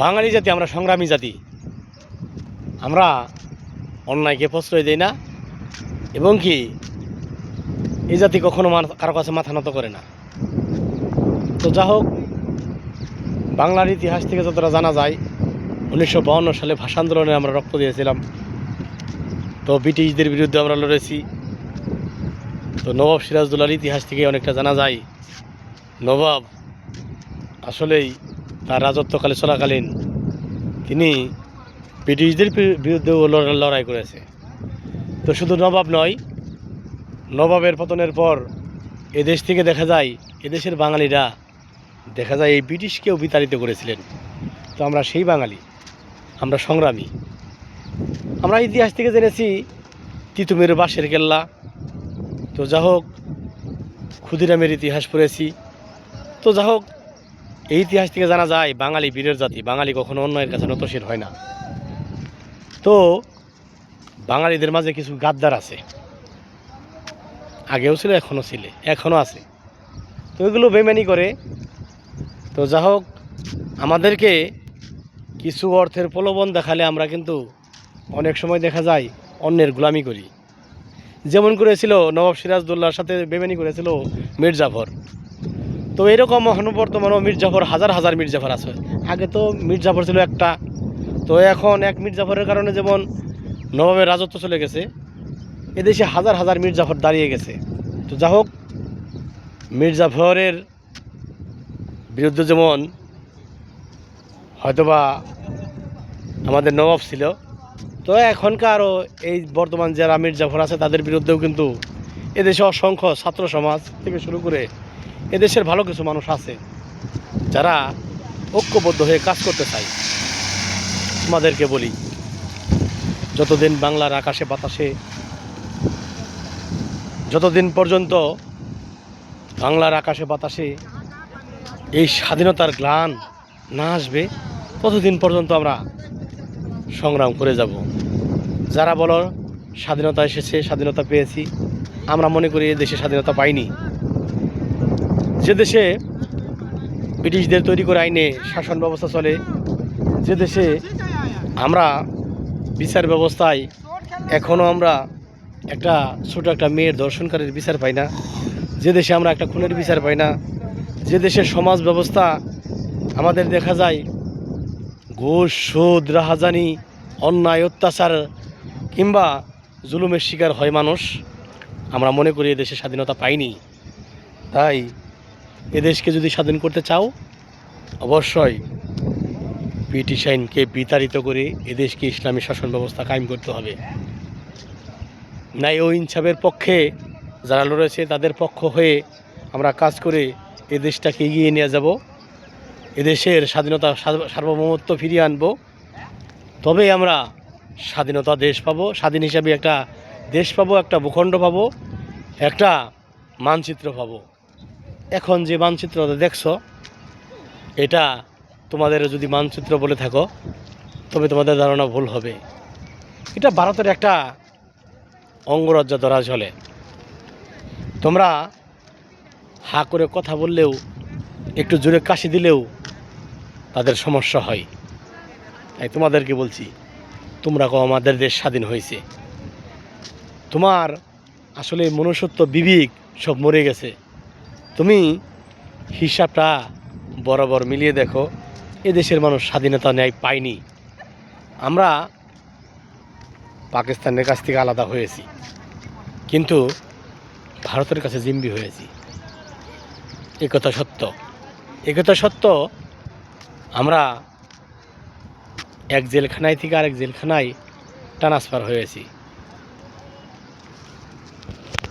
বাঙালি জাতি আমরা সংগ্রামী জাতি। আমরা অন্যায়কে প্রশ্রয় দেই না এবং কি এই জাতি কখনো কারো কাছে মাথা নত করে না। তো যা হোক, বাংলার ইতিহাস থেকে যতটা জানা যায় 1952 সালে ভাষা আন্দোলনে আমরা রক্ত দিয়েছিলাম। তো ব্রিটিশদের বিরুদ্ধে আমরা লড়েছি। তো নবাব সিরাজদৌল্লার ইতিহাস থেকে অনেকটা জানা যায় নবাব আসলেই তার রাজত্বকালে চলাকালীন তিনি ব্রিটিশদের বিরুদ্ধেও লড়াই করেছে। তো শুধু নবাব নয়, নবাবের পতনের পর এদেশ থেকে দেখা যায় এদেশের বাঙালিরা দেখা যায় এই ব্রিটিশকেও বিতাড়িত করেছিলেন। তো আমরা সেই বাঙালি, আমরা সংগ্রামী। আমরা ইতিহাস থেকে জেনেছি তিতুমির বাঁশের কেল্লা। তো যা হোক, ক্ষুদিরামের ইতিহাস পড়েছি। তো যা হোক, এই ইতিহাস থেকে জানা যায় বাঙালি বীরের জাতি, বাঙালি কখনো অন্যায়ের কাছে নতশির হয় না। তো বাঙালিদের মাঝে কিছু গাদ্দার আছে, আগেও ছিল, এখনও আছে। তো এগুলো বেমানি করে। তো যা হোক, আমাদেরকে কিছু অর্থের প্রলোভন দেখালে আমরা কিন্তু অনেক সময় দেখা যায় অন্যের গোলামি করি। যেমন করেছিল নবাব সিরাজদৌল্লার সাথে বেমানি করেছিল মীর জাফর। তো এরকম বর্তমানেও মীর জাফর হাজার হাজার মীর জাফর আছে। আগে তো মীর জাফর ছিল একটা, তো এখন এক মীর জাফরের কারণে যেমন নবাবের রাজত্ব চলে গেছে, এদেশে হাজার হাজার মীর জাফর দাঁড়িয়ে গেছে। তো যা হোক, মীর জাফরের বিরুদ্ধে যেমন হয়তোবা আমাদের নবাব ছিল, তো এখনকারও এই বর্তমান যারা মীর জাফর আছে তাদের বিরুদ্ধেও কিন্তু এদেশে অসংখ্য ছাত্র সমাজ থেকে শুরু করে এদেশের ভালো কিছু মানুষ আছে যারা ঐক্যবদ্ধ হয়ে কাজ করতে চায়। তোমাদেরকে বলি, যতদিন বাংলার আকাশে বাতাসে, যতদিন পর্যন্ত বাংলার আকাশে বাতাসে এই স্বাধীনতার গ্লান না আসবে, ততদিন পর্যন্ত আমরা সংগ্রাম করে যাব। যারা বলো স্বাধীনতা এসেছে, স্বাধীনতা পেয়েছি, আমরা মনে করি এ দেশে স্বাধীনতা পাইনি। যে দেশে ব্রিটিশদের তৈরি করে আইনে শাসন ব্যবস্থা চলে, যে দেশে আমরা বিচার ব্যবস্থায় এখনও আমরা একটা ছোটো একটা মেয়ের ধর্ষণকারীর বিচার পাই না, যে দেশে আমরা একটা খুনের বিচার পাই না, যে দেশের সমাজ ব্যবস্থা আমাদের দেখা যায় ঘুষ, সুদ, রাহাজানি, অন্যায়, অত্যাচার কিংবা জুলুমের শিকার হয় মানুষ, আমরা মনে করি এদেশে স্বাধীনতা পাইনি। তাই এদেশকে যদি স্বাধীন করতে চাও, অবশ্যই ব্রিটিশ আইনকে বিতাড়িত করে এদেশকে ইসলামী শাসন ব্যবস্থা কায়েম করতে হবে। ন্যায় ও ইনসাফের পক্ষে যারা লড়েছে তাদের পক্ষ হয়ে আমরা কাজ করে এ দেশটাকে এগিয়ে নিয়ে যাব, এদেশের স্বাধীনতা সার্বভৌমত্ব ফিরিয়ে আনব। তবেই আমরা স্বাধীনতা দেশ পাবো, স্বাধীন হিসাবে একটা দেশ পাবো, একটা ভূখণ্ড পাবো, একটা মানচিত্র পাবো। এখন যে মানচিত্রটা দেখছো, এটা তোমাদের যদি মানচিত্র বলে থাকো তবে তোমাদের ধারণা ভুল হবে। এটা ভারতের একটা অঙ্গরাজ্য ধরা চলে। তোমরা হা করে কথা বললেও, একটু জোরে কাশি দিলেও তাদের সমস্যা হয়। তাই তোমাদেরকে বলছি, তোমরা কও আমাদের দেশ স্বাধীন হয়েছে, তোমার আসলে মনুষ্যত্ব, বিবেক সব মরে গেছে। তুমি হিসাবটা বরাবর মিলিয়ে দেখো, এদেশের মানুষ স্বাধীনতা ন্যায় পায়নি। আমরা পাকিস্তানের কাছ থেকে আলাদা হয়েছি, কিন্তু ভারতের কাছে জিম্মি হয়েছি। একথা সত্য, একথা সত্য। আমরা এক জেলখানায় থেকে আরেক জেলখানায় ট্রান্সফার হয়েছি।